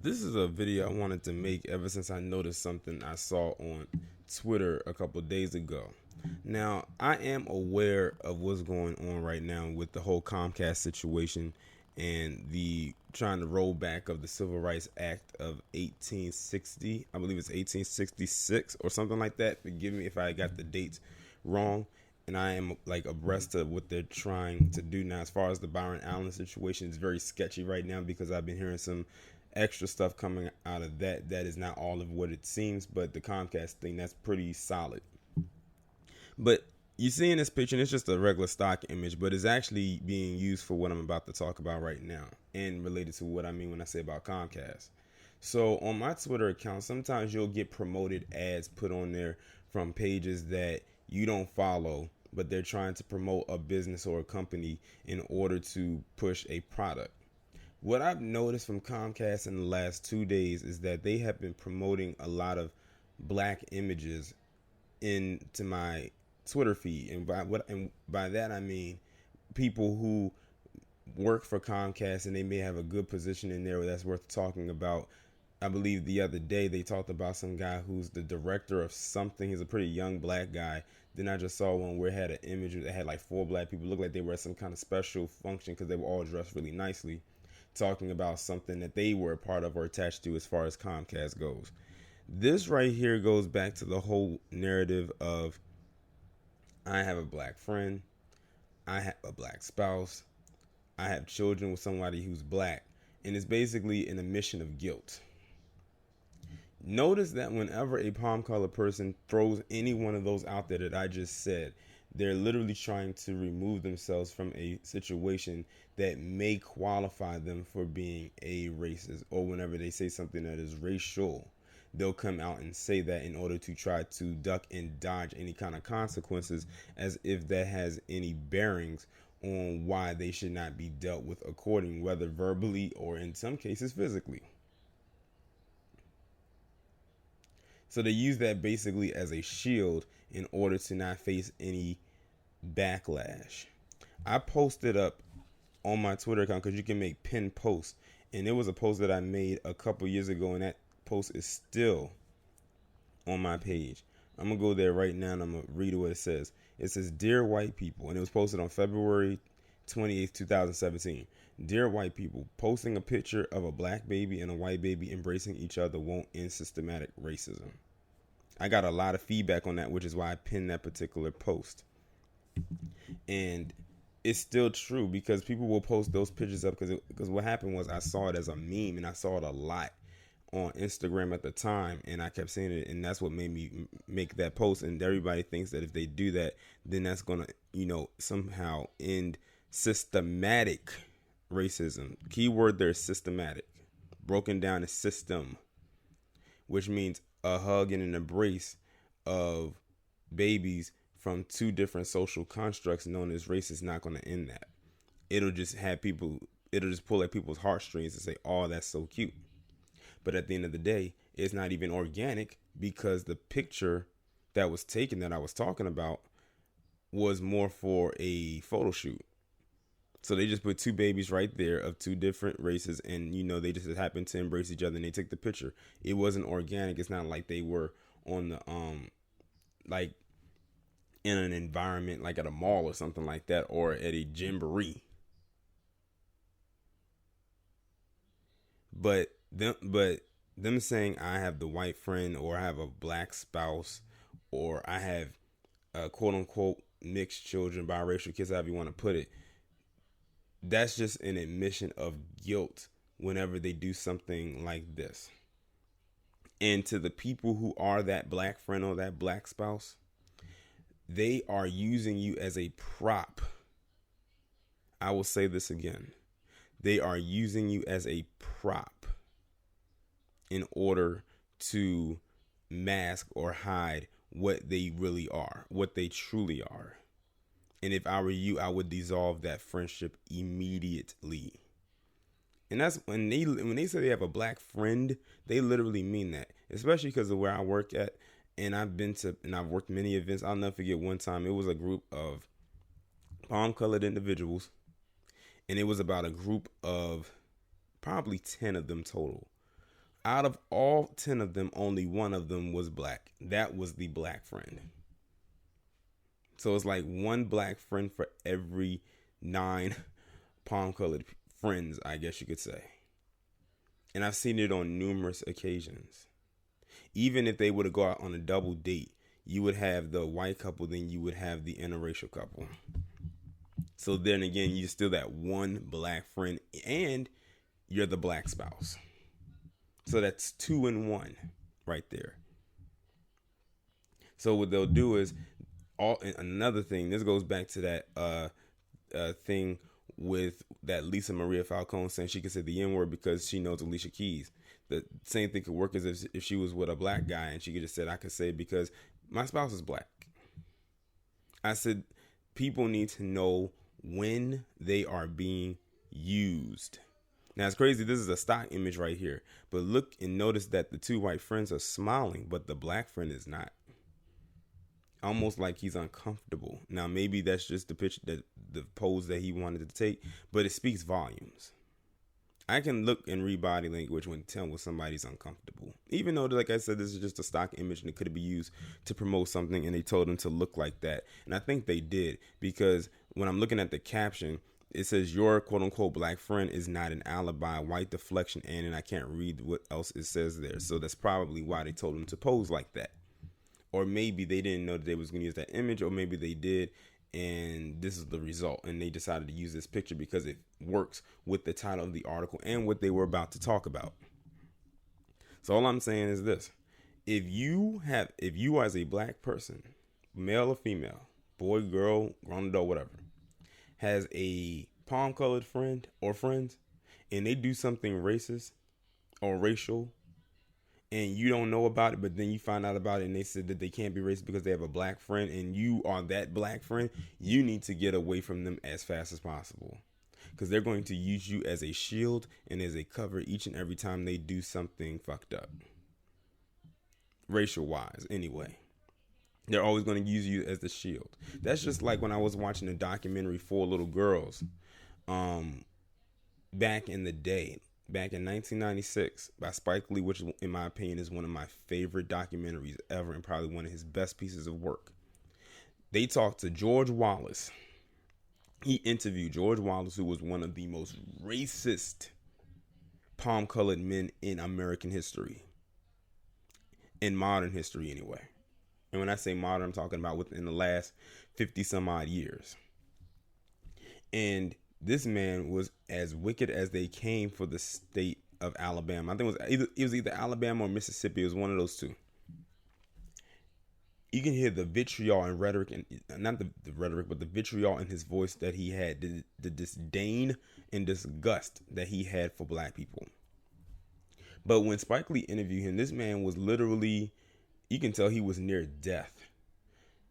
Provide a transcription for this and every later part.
This is a video I wanted to make ever since I noticed something I saw on Twitter a couple days ago. Now, I am aware of what's going on right now with the whole Comcast situation and the trying to roll back of the Civil Rights Act of 1860. I believe it's 1866 or something like that. Forgive me if I got the dates wrong. And I am like abreast of what they're trying to do now. As far as the Byron Allen situation, it's very sketchy right now because I've been hearing some extra stuff coming out of that is not all of what it seems, but the Comcast thing, that's pretty solid. But you see in this picture, and it's just a regular stock image, but it's actually being used for what I'm about to talk about right now and related to what I mean when I say about Comcast. So on my Twitter account, sometimes you'll get promoted ads put on there from pages that you don't follow, but they're trying to promote a business or a company in order to push a product. What I've noticed from Comcast in the last 2 days is that they have been promoting a lot of black images into my Twitter feed, and by that I mean people who work for Comcast and they may have a good position in there that's worth talking about. I believe the other day they talked about some guy who's the director of something. He's a pretty young black guy. Then I just saw one where it had an image that had like 4 black people, looked like they were at some kind of special function because they were all dressed really nicely, talking about something that they were a part of or attached to as far as Comcast goes. This right here goes back to the whole narrative of I have a black friend, I have a black spouse, I have children with somebody who's black, and it's basically an admission of guilt. Notice that whenever a palm color person throws any one of those out there that I just said, they're literally trying to remove themselves from a situation that may qualify them for being a racist, or whenever they say something that is racial, they'll come out and say that in order to try to duck and dodge any kind of consequences, as if that has any bearings on why they should not be dealt with according, whether verbally or in some cases physically. So they use that basically as a shield in order to not face any backlash. I posted up on my Twitter account because you can make pinned posts, and it was a post that I made a couple years ago, and that post is still on my page. I'm gonna go there right now and I'm gonna read what it says. It says, "Dear white people," and it was posted on February 28th, 2017. "Dear white people, posting a picture of a black baby and a white baby embracing each other won't end systematic racism." I got a lot of feedback on that, which is why I pinned that particular post. And it's still true because people will post those pictures up because what happened was I saw it as a meme, and I saw it a lot on Instagram at the time, and I kept seeing it, and that's what made me make that post. And everybody thinks that if they do that, then that's gonna, somehow end systematic racism. Keyword there is systematic. Broken down is system, which means a hug and an embrace of babies from two different social constructs known as race is not going to end that. It'll just pull at people's heartstrings and say, "Oh, that's so cute." But at the end of the day, it's not even organic because the picture that was taken that I was talking about was more for a photo shoot. So they just put two babies right there of two different races, and they just happened to embrace each other and they took the picture. It wasn't organic. It's not like they were on the like in an environment like at a mall or something like that, or at a jamboree. But them saying I have the white friend, or I have a black spouse, or I have quote unquote mixed children, biracial kids, however you want to put it, that's just an admission of guilt whenever they do something like this. And to the people who are that black friend or that black spouse, they are using you as a prop. I will say this again. They are using you as a prop in order to mask or hide what they really are, what they truly are. And if I were you, I would dissolve that friendship immediately. And that's when they say they have a black friend, they literally mean that. Especially because of where I work at, and I've worked many events. I'll never forget one time it was a group of palm-colored individuals, and it was about a group of probably 10 of them total. Out of all 10 of them, only one of them was black. That was the black friend. So it's like one black friend for every 9 palm colored friends, I guess you could say. And I've seen it on numerous occasions. Even if they were to go out on a double date, you would have the white couple, then you would have the interracial couple. So then again, you're still that one black friend and you're the black spouse. So that's 2 in 1 right there. So what they'll do is, another thing, this goes back to that thing with that Lisa Maria Falcone saying she could say the N-word because she knows Alicia Keys. The same thing could work as if she was with a black guy and she could just said, I could say because my spouse is black. I said, people need to know when they are being used. Now it's crazy, this is a stock image right here, but look and notice that the 2 white friends are smiling, but the black friend is not. Almost like he's uncomfortable. Now maybe that's just the picture, that the pose that he wanted to take, but it speaks volumes. I can look and read body language when tell when somebody's uncomfortable. Even though, like I said, this is just a stock image and it could be used to promote something, and they told him to look like that. And I think they did, because when I'm looking at the caption, it says your quote unquote black friend is not an alibi, white deflection, and I can't read what else it says there. So that's probably why they told him to pose like that. Or maybe they didn't know that they was going to use that image, or maybe they did, and this is the result. And they decided to use this picture because it works with the title of the article and what they were about to talk about. So all I'm saying is this. If you as a black person, male or female, boy, girl, grown adult, whatever, has a palm colored friend or friends, and they do something racist or racial, and you don't know about it, but then you find out about it and they said that they can't be racist because they have a black friend, and you are that black friend, you need to get away from them as fast as possible, because they're going to use you as a shield and as a cover each and every time they do something fucked up, racial wise anyway. They're always going to use you as the shield. That's just like when I was watching a documentary, 4 Little Girls, back in the day, back in 1996, by Spike Lee, which in my opinion is one of my favorite documentaries ever and probably one of his best pieces of work. They talked to George Wallace. He interviewed George Wallace, who was one of the most racist palm-colored men in American history. In modern history, anyway. And when I say modern, I'm talking about within the last 50 some odd years. And this man was as wicked as they came for the state of Alabama. I think it was either Alabama or Mississippi. It was one of those two. You can hear the vitriol and rhetoric, and not the rhetoric, but the vitriol in his voice that he had, the disdain and disgust that he had for black people. But when Spike Lee interviewed him, this man was literally, you can tell he was near death.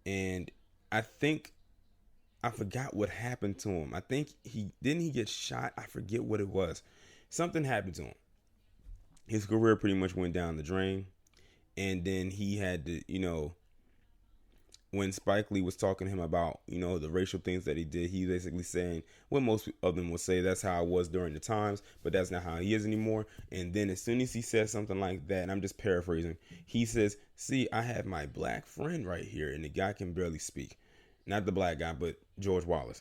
And I forgot what happened to him. I think he get shot. I forget what it was. Something happened to him. His career pretty much went down the drain. And then he had to, when Spike Lee was talking to him about, the racial things that he did, he basically saying what most of them will say, that's how I was during the times, but that's not how he is anymore. And then as soon as he says something like that, and I'm just paraphrasing, he says, see, I have my black friend right here, and the guy can barely speak. Not the black guy, but George Wallace.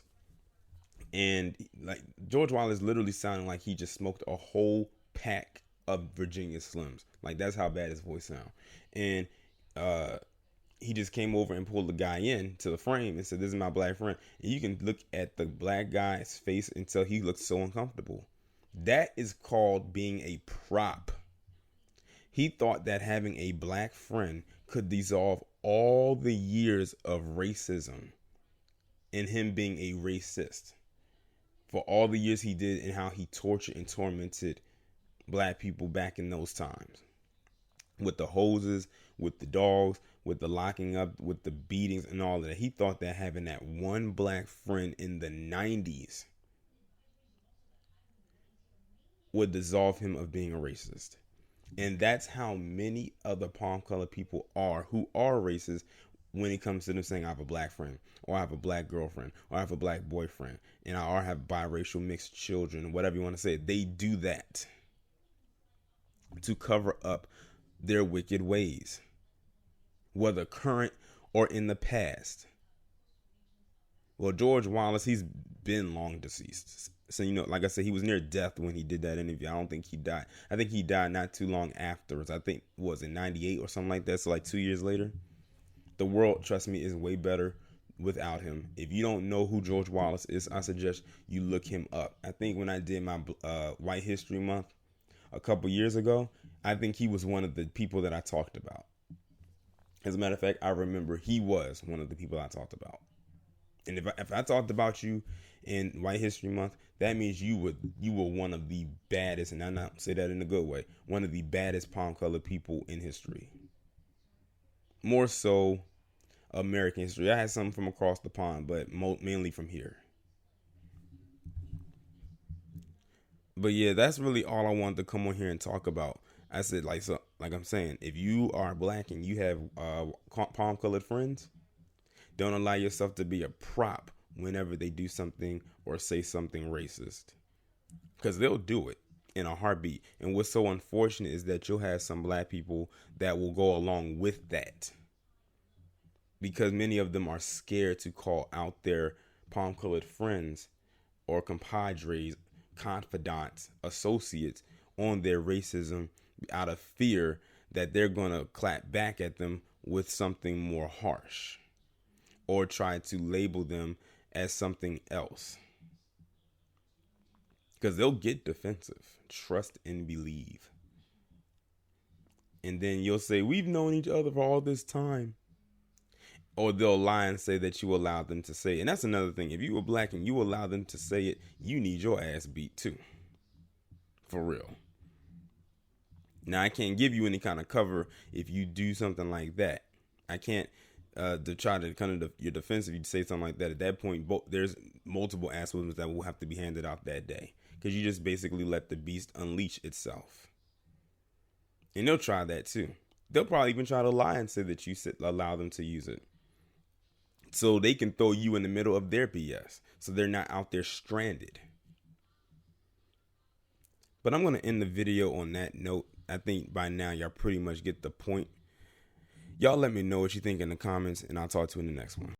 And like George Wallace literally sounded like he just smoked a whole pack of Virginia Slims. Like that's how bad his voice sound. And he just came over and pulled the guy in to the frame and said, this is my black friend. And you can look at the black guy's face until he looks so uncomfortable. That is called being a prop. He thought that having a black friend could dissolve all the years of racism and him being a racist for all the years he did and how he tortured and tormented black people back in those times. With the hoses, with the dogs, with the locking up, with the beatings and all of that. He thought that having that one black friend in the 90s would dissolve him of being a racist. And that's how many other palm-colored people are who are racist when it comes to them saying I have a black friend, or I have a black girlfriend, or I have a black boyfriend, and I have biracial mixed children, whatever you want to say. They do that. to cover up their wicked ways, whether current or in the past. Well, George Wallace, he's been long deceased. So, like I said, he was near death when he did that interview. I don't think he died. I think he died not too long afterwards. I think, was it 98 or something like that? So like 2 years later. The world, trust me, is way better without him. If you don't know who George Wallace is, I suggest you look him up. I think when I did my White History Month a couple years ago, I think he was one of the people that I talked about. As a matter of fact, I remember he was one of the people I talked about. And if I talked about you in White History Month, that means you were one of the baddest, and I not say that in a good way, one of the baddest palm-colored people in history. More so American history. I had some from across the pond, but mainly from here. But yeah, that's really all I wanted to come on here and talk about. I said, like I'm saying, if you are black and you have palm-colored friends, don't allow yourself to be a prop whenever they do something or say something racist, because they'll do it in a heartbeat. And what's so unfortunate is that you'll have some black people that will go along with that, because many of them are scared to call out their palm-colored friends or compadres, confidants, associates on their racism out of fear that they're going to clap back at them with something more harsh or try to label them as something else. Because they'll get defensive. Trust and believe. And then you'll say, we've known each other for all this time. Or they'll lie and say that you allowed them to say it. And that's another thing. If you were black and you allow them to say it, you need your ass beat too. For real. Now, I can't give you any kind of cover if you do something like that. I can't to try to kind of your defense if you say something like that. At that point, there's multiple ass wounds that will have to be handed out that day, because you just basically let the beast unleash itself. And they'll try that too. They'll probably even try to lie and say that you allow them to use it, so they can throw you in the middle of their BS, so they're not out there stranded. But I'm going to end the video on that note. I think by now y'all pretty much get the point. Y'all let me know what you think in the comments, and I'll talk to you in the next one.